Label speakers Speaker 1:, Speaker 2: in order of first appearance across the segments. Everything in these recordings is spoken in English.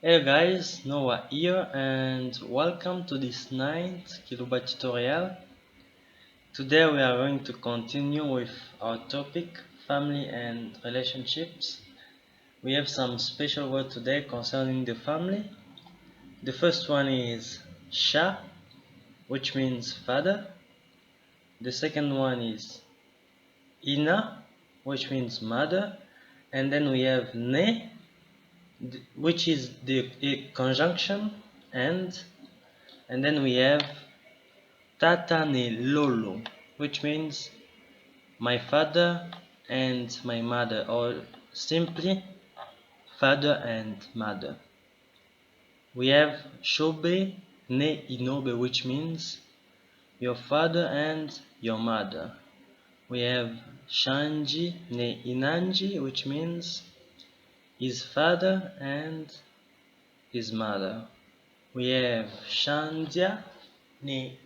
Speaker 1: Hey guys, Noah here and welcome to this ninth Kiluba tutorial. Today we are going to continue with our topic family and relationships. We have some special word today concerning the family. The first one is Sha, which means father. The second one is Ina, which means mother. And then we have Ne, which is the a conjunction and then we have Tata ne Lolo, which means my father and my mother, or simply father and mother. We have Shobe ne Inobe, which means your father and your mother. We have Shanji ne Inanji, which means his father and his mother. We have Shandya ne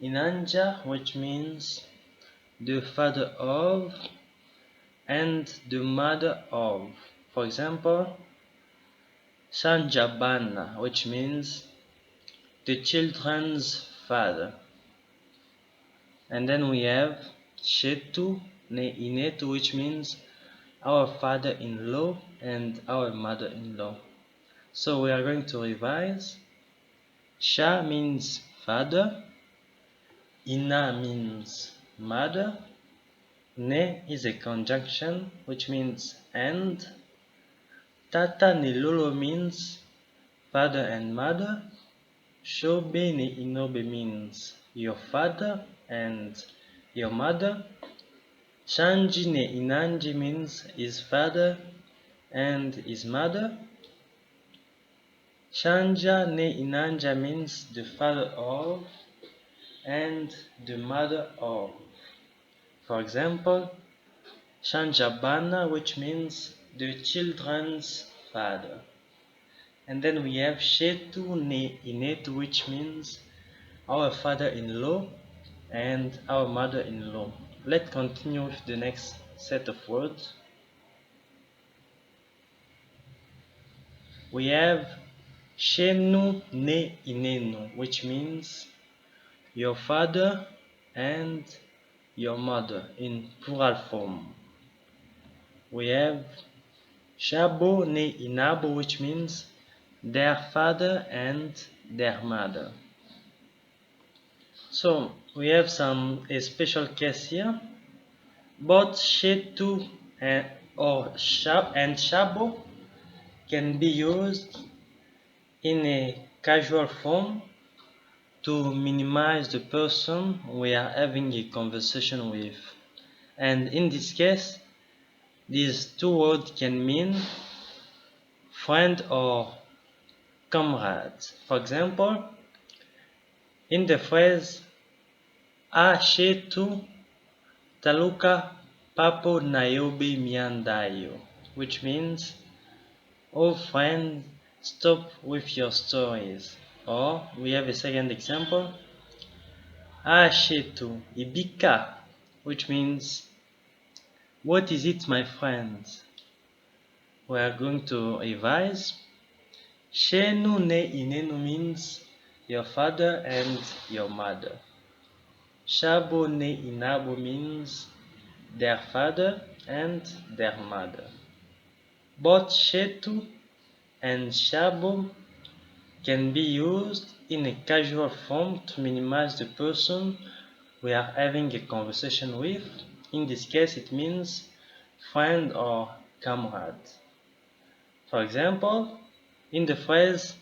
Speaker 1: Inanja, which means the father of and the mother of. For example, Sanjabana, which means the children's father. And then we have Shetu ne Inetu, which means our father-in-law and our mother-in-law. So we are going to revise. Sha means father, Ina means mother, Ne is a conjunction which means and, Tata ni Lolo means father and mother, Shobe ni Inobe means your father and your mother, Shanji ne Inanji means his father and his mother, Shanja ne Inanja means the father of and the mother of. For example, Shanjabana, which means the children's father. And then we have Shetu ne Inetu, which means our father-in-law and our mother-in-law. Let's continue with the next set of words. We have Shenu ne Inenu, which means your father and your mother in plural form. We have Shabo ne Inabo, which means their father and their mother. So we have a special case here. Both Shetu and Shabo can be used in a casual form to minimize the person we are having a conversation with. And in this case, these two words can mean friend or comrade. For example, in the phrase A Shetu Taluka Papo Nayobe Miandayo, which means, oh friend, stop with your stories. Or we have a second example, Ashetu Ibika, which means, what is it, my friends? We are going to revise. Shenu ne Inenu means your father and your mother. Shabo ne Inabo means their father and their mother. Both Shetu and Shabo can be used in a casual form to minimize the person we are having a conversation with. In this case, it means friend or comrade. For example, in the phrase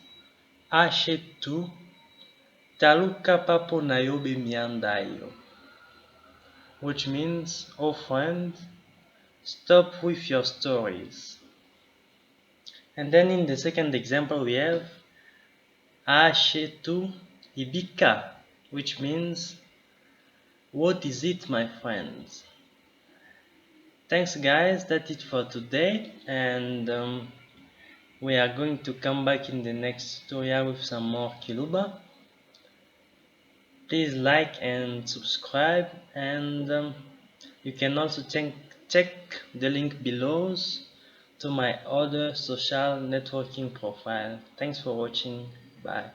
Speaker 1: Ashetu Taluka Papo Nayobe Miandayo, which means, oh friend, stop with your stories. And then in the second example we have Ashetu Ibika, which means, what is it, my friends? Thanks guys, that's it for today, and we are going to come back in the next tutorial with some more Kiluba. Please like and subscribe, and you can also check the link below to my other social networking profile. Thanks for watching. Bye.